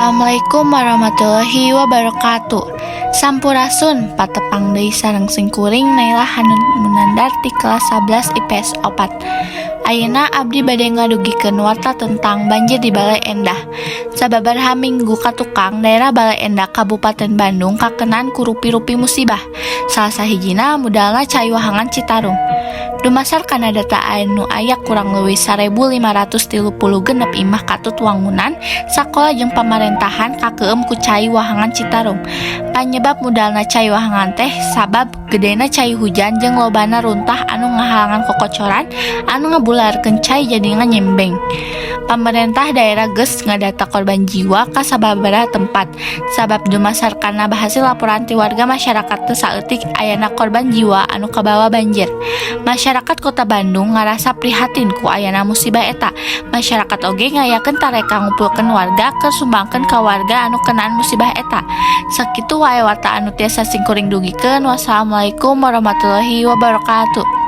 Assalamualaikum warahmatullahi wabarakatuh. Sampurasun patepang deui sareng singkuring Naila Hanun Munandar di kelas 11 IPS 4. Ayeuna abdi bade ngadugikeun warta tentang banjir di Balai Endah. Sababaraha minggu ka tukang daerah Balai Endah Kabupaten Bandung kakenaan ku rupi-rupi musibah. Salah sahijina mudalna Cai Wahangan Citarum. Dumasar kana data anu aya kurang leuwih 1536 imah katut wangunan sakola jeung pamarentahan kakeum ku Cai Wahangan Citarum. Panyebab mudalna Cai Wahangan teh sabab gedena cai hujan jeung lobana runtah anu ngahalangan kokocoran anu ngabularkeun cai jadi nganyembeng. Pamarentah daerah geus ngadata korban jiwa ka sababaraha tempat. Sabab dumasar kana hasil laporan ti warga masyarakat teu saeutik ayana korban jiwa anu kabawa banjir. Masyarakat Kota Bandung ngarasa prihatin ku ayana musibah eta. Masyarakat oge ngayakeun tareka ngumpulkeun warga keur sumbangkeun ka warga anu kenaan musibah eta. Sakitu wae warta anu tiasa singkuring dugikeun. Wassalamualaikum warahmatullahi wabarakatuh.